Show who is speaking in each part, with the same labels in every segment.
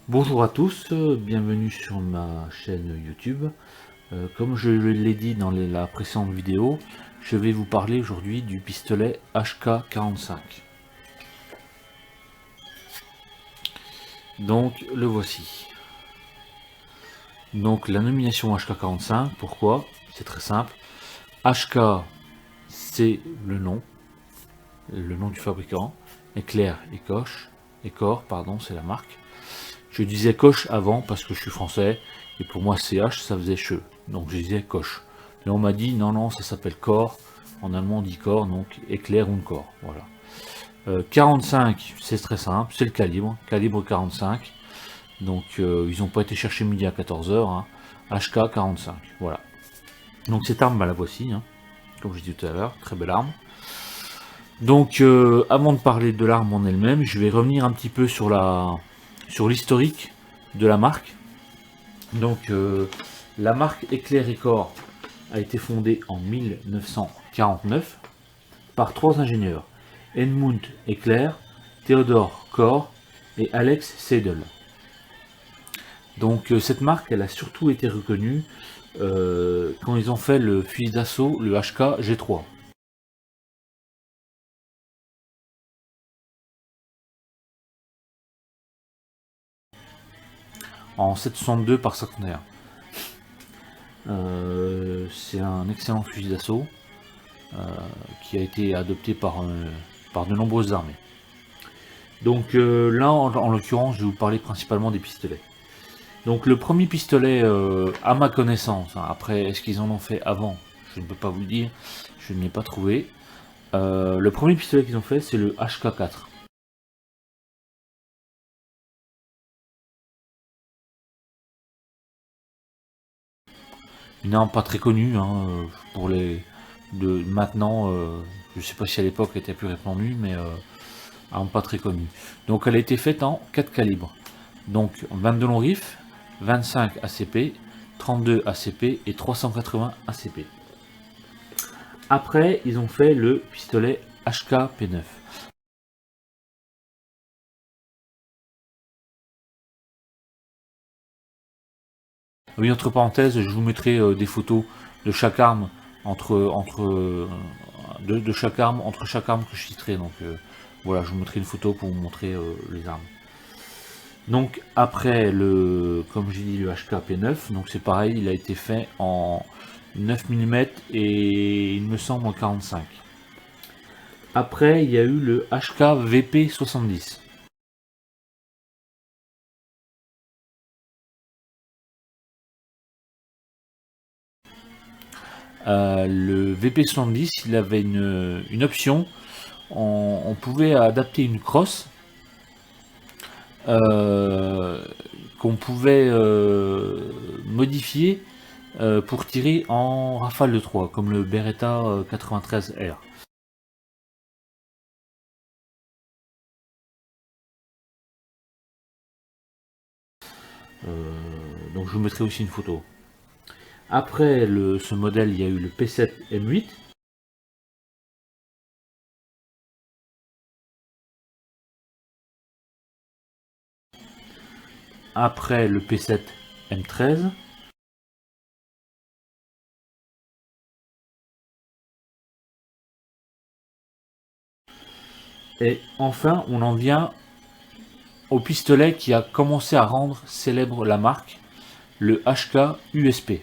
Speaker 1: Bonjour à tous, bienvenue sur ma chaîne YouTube. Comme je l'ai dit dans la précédente vidéo, je vais vous parler aujourd'hui du pistolet HK45. Donc le voici. Donc la nomination HK45, pourquoi? C'est très simple. HK, c'est le nom du fabricant. Éclair et Koch, pardon, c'est la marque. Je disais Koch avant parce que je suis français et pour moi CH ça faisait che, donc je disais Koch. Et on m'a dit non, ça s'appelle Core, en allemand on dit Core, donc éclair ou Core, voilà. 45 c'est très simple, c'est le calibre 45, donc ils n'ont pas été chercher midi à 14h, hein. HK 45, voilà. Donc cette arme, bah, la voici, hein. Comme je disais tout à l'heure, très belle arme. Donc avant de parler de l'arme en elle-même, je vais revenir un petit peu sur l'historique de la marque. Donc la marque Éclair et Core a été fondée en 1949 par trois ingénieurs, Edmund Éclair, Theodore Core et Alex Seidel. Donc cette marque, elle a surtout été reconnue quand ils ont fait le fusil d'assaut, le HK G3. En 7,62 par secondaire. C'est un excellent fusil d'assaut qui a été adopté par de nombreuses armées. Donc là, en l'occurrence, je vais vous parler principalement des pistolets. Donc le premier pistolet, à ma connaissance, hein, après est-ce qu'ils en ont fait avant, je ne peux pas vous le dire, je ne l'ai pas trouvé. Le premier pistolet qu'ils ont fait, c'est le HK4. Une arme pas très connue, hein, pour les de maintenant, je sais pas si à l'époque elle était plus répandue, mais arme pas très connue. Donc elle a été faite en 4 calibres. Donc 22 long rifle, 25 ACP, 32 ACP et 380 ACP. Après, ils ont fait le pistolet HK P9. Oui, entre parenthèses, je vous mettrai des photos de chaque arme de chaque arme entre chaque arme que je citerai. Donc voilà, je vous mettrai une photo pour vous montrer les armes. Donc après comme j'ai dit, le HK-P9, donc c'est pareil, il a été fait en 9 mm et il me semble en 45. Après, il y a eu le HK-VP70. Le VP70, il avait une option, on pouvait adapter une crosse qu'on pouvait modifier pour tirer en rafale de 3, comme le Beretta 93R. Donc je vous mettrai aussi une photo. Après ce modèle, il y a eu le P7 M8. Après le P7 M13. Et enfin, on en vient au pistolet qui a commencé à rendre célèbre la marque, le HK USP.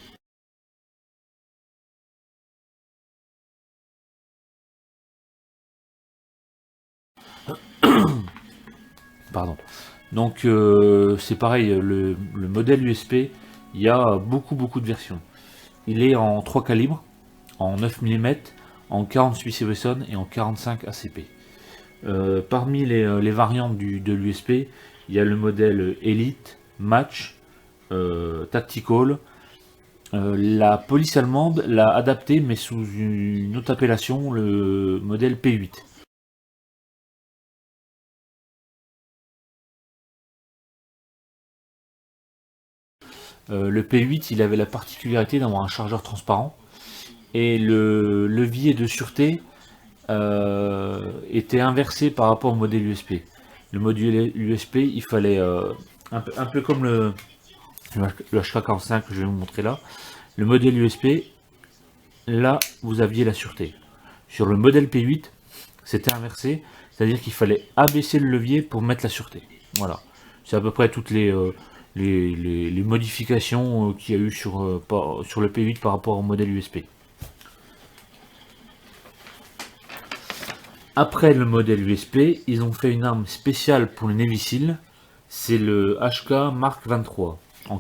Speaker 1: Pardon. Donc c'est pareil, le modèle USP, il y a beaucoup de versions. Il est en 3 calibres, en 9 mm, en 48 Wesson et en 45 ACP. Parmi les variantes de l'USP, il y a le modèle Elite, Match, Tactical. La police allemande l'a adapté mais sous une autre appellation, le modèle P8. Le P8, il avait la particularité d'avoir un chargeur transparent et le levier de sûreté était inversé par rapport au modèle USP. Le modèle USP, il fallait un peu comme le HK45 que je vais vous montrer là. Le modèle USP, là, vous aviez la sûreté. Sur le modèle P8, c'était inversé, c'est-à-dire qu'il fallait abaisser le levier pour mettre la sûreté. Voilà. C'est à peu près toutes les modifications qu'il y a eu sur le P8 par rapport au modèle USP. Après le modèle USP, ils ont fait une arme spéciale pour les Navy Seals. C'est le HK Mark 23. En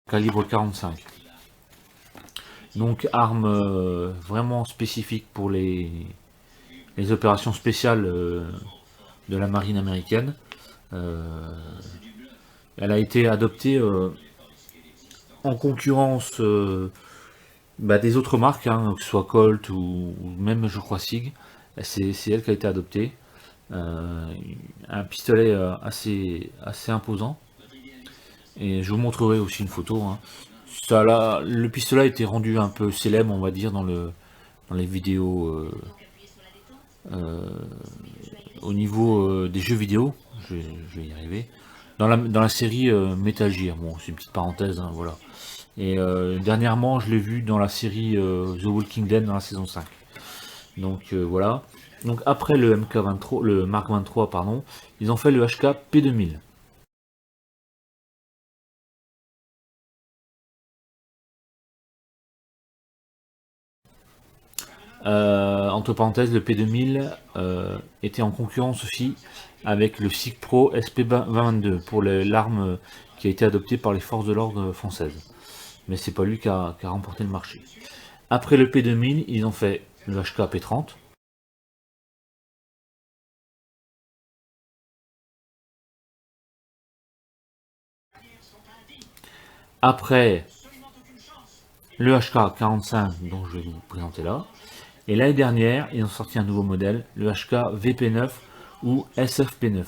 Speaker 1: calibre 45. Donc arme vraiment spécifique pour les opérations spéciales de la marine américaine. Elle a été adoptée en concurrence des autres marques, hein, que ce soit Colt ou même je crois SIG. C'est elle qui a été adoptée. Un pistolet assez imposant. Et je vous montrerai aussi une photo. Hein. Le pistolet a été rendu un peu célèbre, on va dire, dans les vidéos au niveau des jeux vidéo. Je vais y arriver. Dans la série Metal Gear. Bon, c'est une petite parenthèse, hein, voilà. Et dernièrement, je l'ai vu dans la série The Walking Dead dans la saison 5. Donc voilà. Donc après le MK23, le Mark 23, pardon, ils ont fait le HK P2000. Entre parenthèses, le P2000 était en concurrence aussi avec le SIG Pro SP2022 pour l'arme qui a été adoptée par les forces de l'ordre françaises. Mais c'est pas lui qui a remporté le marché. Après le P2000, ils ont fait le HK P30. Après le HK45 dont je vais vous présenter là. Et l'année dernière, ils ont sorti un nouveau modèle, le HK VP9 ou SFP9.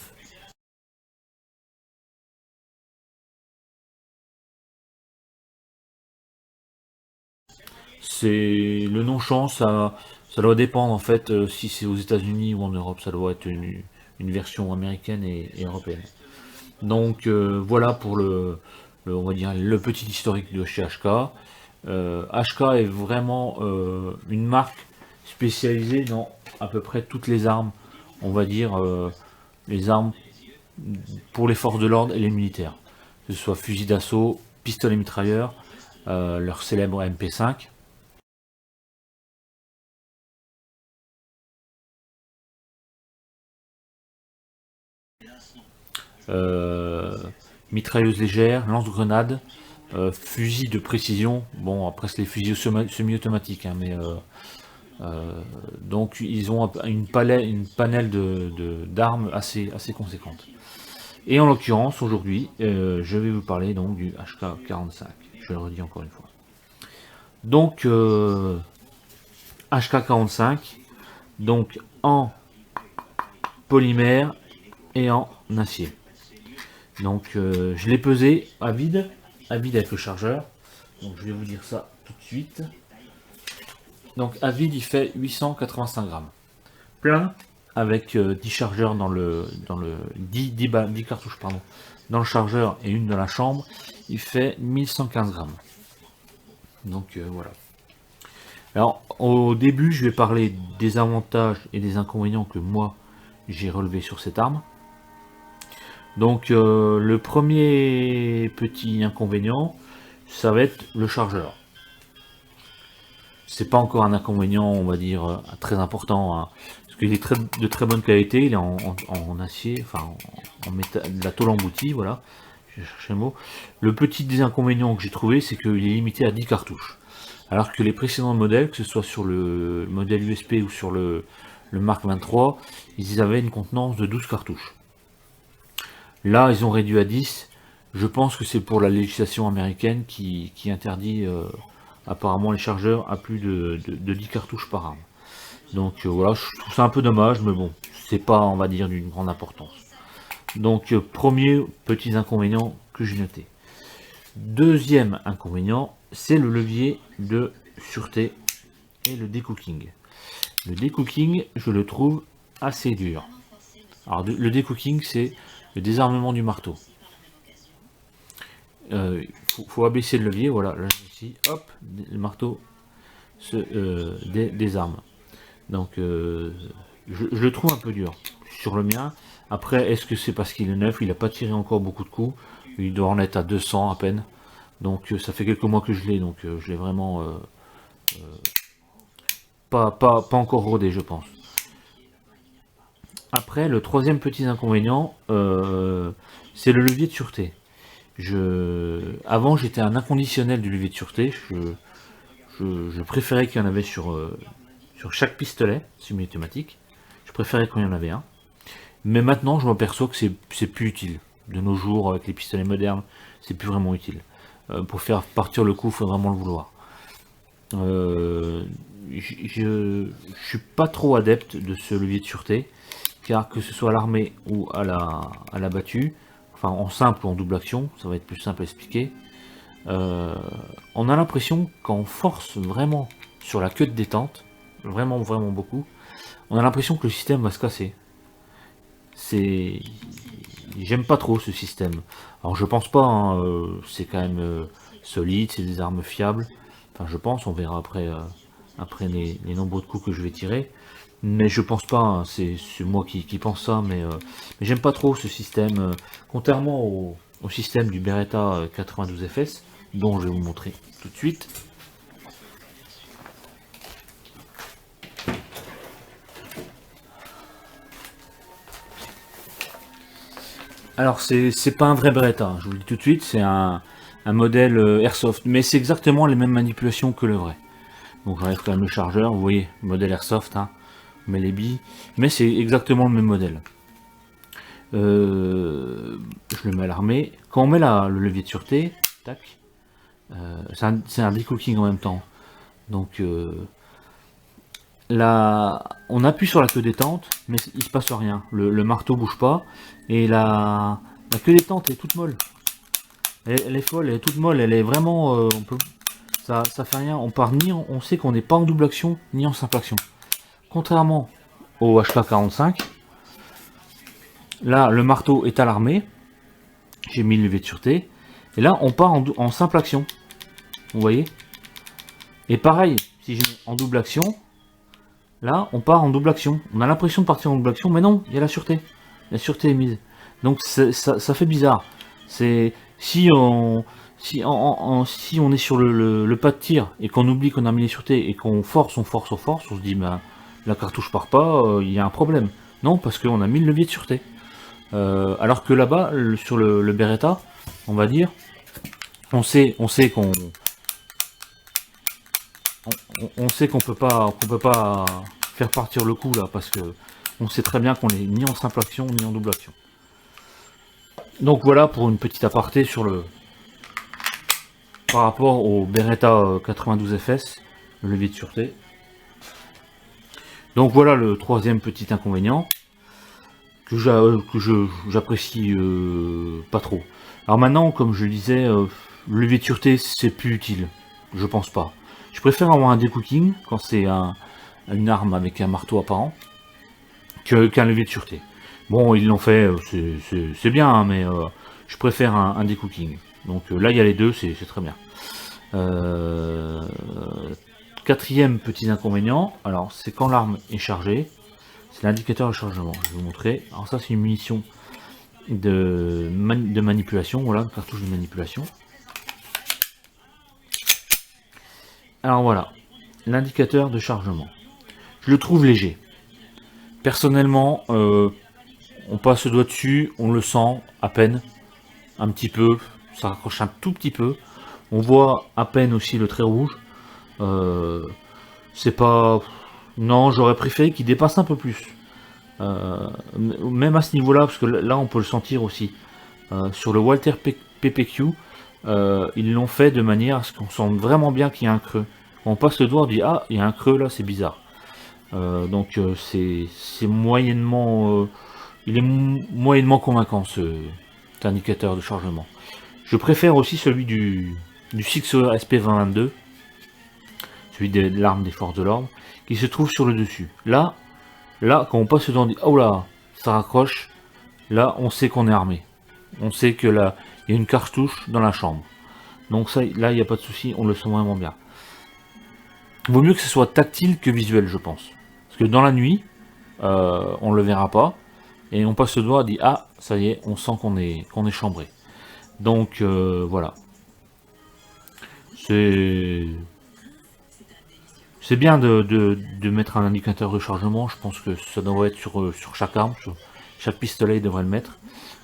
Speaker 1: C'est le nom change, ça doit dépendre en fait si c'est aux États-Unis ou en Europe, ça doit être une version américaine et européenne. Donc voilà pour on va dire le petit historique de chez HK. HK est vraiment une marque spécialisée dans à peu près toutes les armes, on va dire les armes pour les forces de l'ordre et les militaires, que ce soit fusil d'assaut, pistolet mitrailleur, leur célèbre MP5. Euh, Mitrailleuse légère, lance-grenade, fusil de précision. Bon, après c'est les fusils semi-automatiques, hein, mais donc ils ont une panel d'armes assez conséquente. Et en l'occurrence, aujourd'hui, je vais vous parler donc du HK45. Je le redis encore une fois. Donc HK45, donc en polymère et en acier. Donc je l'ai pesé à vide avec le chargeur. Donc je vais vous dire ça tout de suite. Donc à vide il fait 885 grammes. Plein avec 10 chargeurs dans le 10 cartouches pardon, dans le chargeur et une dans la chambre, il fait 1115 grammes. Donc voilà. Alors au début je vais parler des avantages et des inconvénients que moi j'ai relevés sur cette arme. Donc le premier petit inconvénient, ça va être le chargeur. C'est pas encore un inconvénient, on va dire, très important, hein, parce qu'il est de très bonne qualité, il est en acier, enfin en métal, de la tôle emboutie, voilà, je cherchais le mot. Le petit désinconvénient que j'ai trouvé, c'est qu'il est limité à 10 cartouches. Alors que les précédents modèles, que ce soit sur le modèle USP ou sur le Mark 23, ils avaient une contenance de 12 cartouches. Là, ils ont réduit à 10. Je pense que c'est pour la législation américaine qui interdit apparemment les chargeurs à plus de 10 cartouches par arme. Donc voilà, je trouve ça un peu dommage, mais bon, c'est pas, on va dire, d'une grande importance. Donc premier petit inconvénient que j'ai noté. Deuxième inconvénient, c'est le levier de sûreté et le decooking. Le decooking, je le trouve assez dur. Alors le decooking, c'est le désarmement du marteau. Faut abaisser le levier, voilà, là ici, hop, le marteau se désarme. Donc je le trouve un peu dur sur le mien. Après, est-ce que c'est parce qu'il est neuf, il n'a pas tiré encore beaucoup de coups, il doit en être à 200 à peine. Donc ça fait quelques mois que je l'ai, donc je l'ai vraiment pas encore rodé, je pense. Après, le troisième petit inconvénient, c'est le levier de sûreté. Avant, j'étais un inconditionnel du levier de sûreté. Je préférais qu'il y en avait sur chaque pistolet semi-automatique. Je préférais quand il y en avait un. Mais maintenant, je m'aperçois que c'est plus utile. De nos jours, avec les pistolets modernes, c'est plus vraiment utile. Pour faire partir le coup, il faut vraiment le vouloir. Je suis pas trop adepte de ce levier de sûreté, car que ce soit à l'armée ou à la battue, enfin en simple ou en double action, ça va être plus simple à expliquer, on a l'impression qu'en force vraiment sur la queue de détente, vraiment beaucoup, on a l'impression que le système va se casser. J'aime pas trop ce système. Alors je pense pas, hein, c'est quand même solide, c'est des armes fiables. Enfin je pense, on verra après les nombreux de coups que je vais tirer. Mais je pense pas, hein, c'est moi qui pense ça, mais j'aime pas trop ce système. Contrairement au système du Beretta 92 FS, dont je vais vous montrer tout de suite. Alors c'est pas un vrai Beretta, je vous le dis tout de suite, c'est un modèle Airsoft, mais c'est exactement les mêmes manipulations que le vrai. Donc j'enlève quand même le chargeur, vous voyez, modèle Airsoft, hein, on met les billes, mais c'est exactement le même modèle. Je le mets à l'armée. Quand on met le levier de sûreté, tac, c'est un decooking en même temps. Donc là, on appuie sur la queue détente, mais il se passe rien. Le marteau bouge pas, et la queue détente est toute molle. Elle est folle, elle est toute molle, elle est vraiment... ça fait rien, on sait qu'on n'est pas en double action, ni en simple action. Contrairement au HK45, là, le marteau est à l'armée, j'ai mis le levier de sûreté, et là, on part en simple action. Vous voyez? Et pareil, si j'ai en double action, là, on part en double action. On a l'impression de partir en double action, mais non, il y a la sûreté. La sûreté est mise. Donc ça fait bizarre. Si on est sur le pas de tir et qu'on oublie qu'on a mis les sûretés et qu'on force, on se dit bah, la cartouche part pas, il y a un problème. Non, parce qu'on a mis le levier de sûreté. Alors que là-bas, sur le Beretta, on va dire, on sait qu'on peut pas faire partir le coup là, parce que on sait très bien qu'on est ni en simple action ni en double action. Donc voilà pour une petite aparté par rapport au Beretta 92 FS, le levier de sûreté. Donc voilà le troisième petit inconvénient que j'apprécie pas trop. Alors maintenant, comme je le disais, le levier de sûreté c'est plus utile, je pense pas. Je préfère avoir un decooking quand c'est une arme avec un marteau apparent qu'un levier de sûreté. Bon, ils l'ont fait, c'est bien, hein, mais je préfère un decooking. Donc là, il y a les deux, c'est très bien. Quatrième petit inconvénient, alors c'est quand l'arme est chargée, c'est l'indicateur de chargement. Je vais vous montrer. Alors ça, c'est une munition de manipulation, voilà, une cartouche de manipulation. Alors voilà, l'indicateur de chargement. Je le trouve léger. Personnellement, on passe le doigt dessus, on le sent à peine, un petit peu, ça raccroche un tout petit peu. On voit à peine aussi le trait rouge. C'est pas... Non, j'aurais préféré qu'il dépasse un peu plus. Même à ce niveau-là, parce que là on peut le sentir aussi. Sur le Walther PPQ, ils l'ont fait de manière à ce qu'on sente vraiment bien qu'il y a un creux. On passe le doigt, on dit ah, il y a un creux là, c'est bizarre. Donc c'est moyennement, il est moyennement convaincant cet indicateur de chargement. Je préfère aussi celui du Sixer SP2022. celui de l'arme des forces de l'ordre, qui se trouve sur le dessus. Là, quand on passe dedans, on dit oh là, ça raccroche. Là, on sait qu'on est armé. On sait que là, il y a une cartouche dans la chambre. Donc ça, là, il n'y a pas de souci, on le sent vraiment bien. Vaut mieux que ce soit tactile que visuel, je pense. Parce que dans la nuit, on le verra pas. Et on passe le doigt, on dit ah, ça y est, on sent qu'on est chambré. Donc voilà. C'est bien de mettre un indicateur de chargement. Je pense que ça devrait être sur chaque arme, sur chaque pistolet, il devrait le mettre.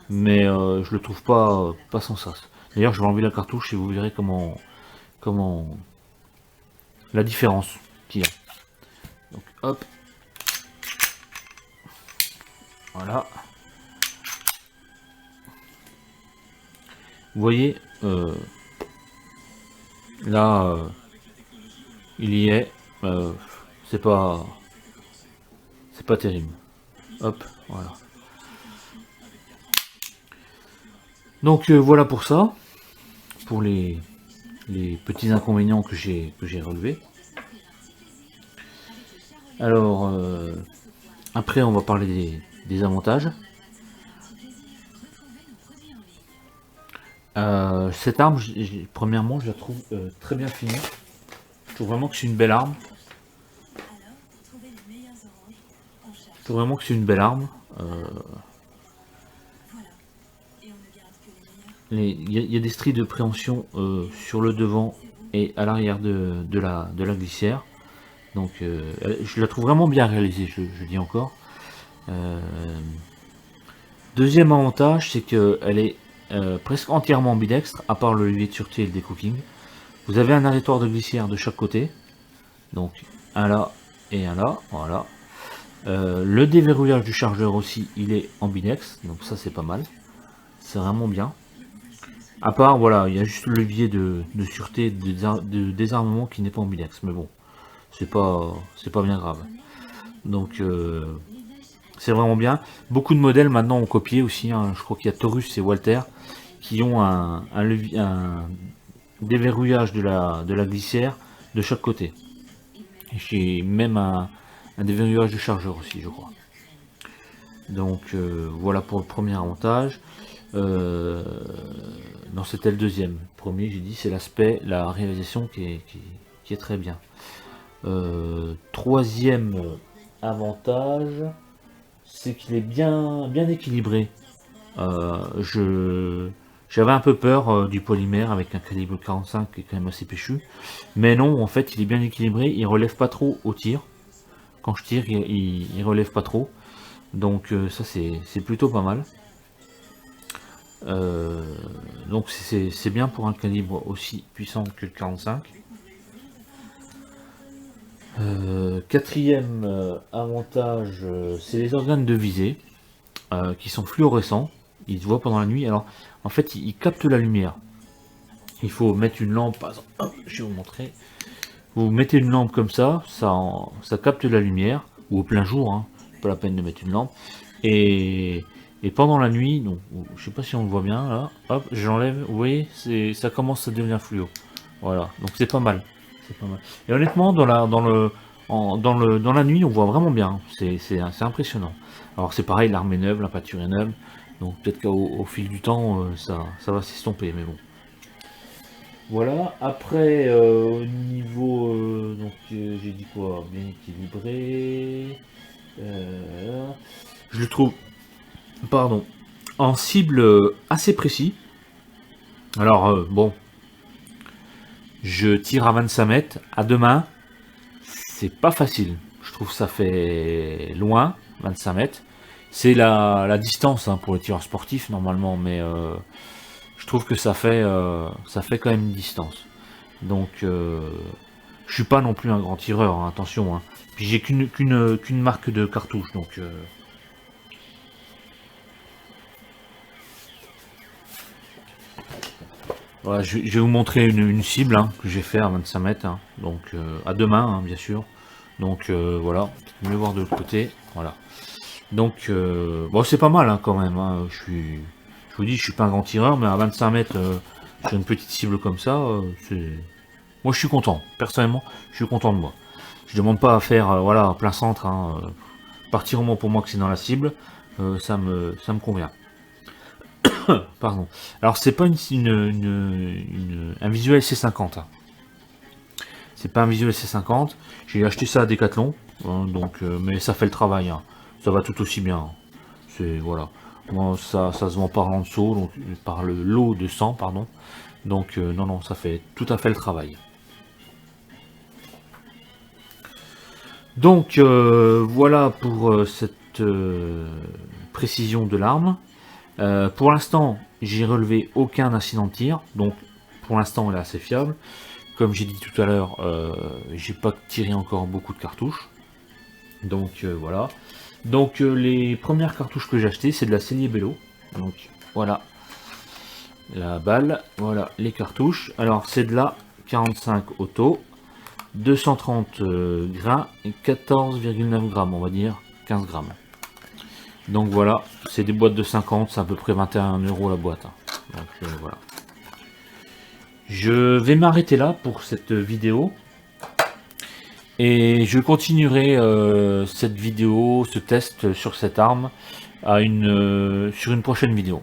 Speaker 1: Mais je le trouve pas sans sas. D'ailleurs, je vais enlever la cartouche et vous verrez comment la différence qu'il y a. Donc hop. Voilà. Vous voyez, là, il y est. C'est pas terrible. Hop, voilà. Donc voilà pour ça, pour les petits inconvénients que j'ai relevés. Alors après, on va parler des avantages. Cette arme, premièrement, je la trouve très bien finie. Je trouve vraiment que c'est une belle arme. Il y a des stries de préhension sur le devant et à l'arrière de la glissière. Donc je la trouve vraiment bien réalisée, je dis encore. Deuxième avantage, c'est qu'elle est presque entièrement ambidextre, à part le levier de sûreté et le décooking. Vous avez un arrêtoir de glissière de chaque côté. Donc un là et un là, voilà. Le déverrouillage du chargeur aussi, il est ambidextre, donc ça c'est pas mal. C'est vraiment bien. À part, voilà, il y a juste le levier de sûreté, de désarmement qui n'est pas ambidextre. Mais bon, c'est pas bien grave. Donc c'est vraiment bien. Beaucoup de modèles maintenant ont copié aussi. Hein. Je crois qu'il y a Taurus et Walter qui ont un déverrouillage de la glissière de chaque côté. Et j'ai même un déverrouillage de chargeur aussi, je crois. Donc voilà pour le premier avantage. Non, c'était le deuxième. Le premier, j'ai dit, c'est l'aspect, la réalisation qui est très bien. Troisième avantage, c'est qu'il est bien équilibré. J'avais un peu peur du polymère avec un calibre 45 qui est quand même assez péchu. Mais non, en fait, il est bien équilibré. Il relève pas trop au tir. Quand je tire, il relève pas trop. Donc ça, c'est plutôt pas mal. Donc c'est bien pour un calibre aussi puissant que le 45. Quatrième avantage, c'est les organes de visée qui sont fluorescents. Ils se voient pendant la nuit. Alors en fait, ils captent la lumière. Il faut mettre une lampe. Par exemple, hop, je vais vous montrer. Vous mettez une lampe comme ça, ça capte la lumière, ou au plein jour, hein, pas la peine de mettre une lampe. Et pendant la nuit, donc, je sais pas si on le voit bien là, hop, j'enlève, vous voyez, ça commence à devenir fluo. Voilà, donc c'est pas mal. Et honnêtement, dans la nuit, on voit vraiment bien. C'est impressionnant. Alors c'est pareil, l'arme est neuve, la peinture est neuve, donc peut-être qu'au fil du temps, ça va s'estomper, mais bon. Voilà, après au niveau donc j'ai dit quoi, bien équilibré, je le trouve, pardon, en cible assez précis. Alors bon, je tire à 25 mètres, à deux mains, c'est pas facile, je trouve ça fait loin, 25 mètres, c'est la distance hein, pour les tireurs sportifs normalement, mais je trouve que ça fait quand même une distance. Donc je suis pas non plus un grand tireur, hein, attention. Hein. Puis j'ai qu'une marque de cartouche, donc voilà, je vais vous montrer une cible hein, que j'ai fait à 25 mètres, hein, donc à deux mains hein, bien sûr. Donc voilà, mieux voir de l'autre côté, voilà. Donc bon c'est pas mal hein, quand même. Hein, je vous dis, je suis pas un grand tireur, mais à 25 mètres sur une petite cible comme ça, moi je suis content, personnellement je suis content de moi. Je demande pas à faire voilà plein centre, hein, partir au moins pour moi que c'est dans la cible, ça me convient. Pardon. Alors c'est pas un visuel C50. Hein. C'est pas un visuel C50. J'ai acheté ça à Decathlon, hein, donc mais ça fait le travail. Hein. Ça va tout aussi bien. Hein. C'est voilà. Moi ça se vend par Lanso, donc par le lot de 100, pardon. Donc non, ça fait tout à fait le travail. Donc voilà pour cette précision de l'arme. Pour l'instant, j'ai relevé aucun incident de tir, donc pour l'instant elle est assez fiable. Comme j'ai dit tout à l'heure, j'ai pas tiré encore beaucoup de cartouches. Donc voilà. Donc les premières cartouches que j'ai achetées, c'est de la Celier Bello. Donc voilà la balle, voilà les cartouches. Alors c'est de la 45 auto, 230 grains et 14,9 grammes, on va dire 15 grammes. Donc voilà, c'est des boîtes de 50, c'est à peu près 21 € la boîte. Hein. Donc voilà. Je vais m'arrêter là pour cette vidéo. Et je continuerai cette vidéo, ce test sur cette arme sur une prochaine vidéo.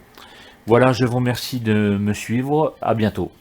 Speaker 1: Voilà, je vous remercie de me suivre. À bientôt.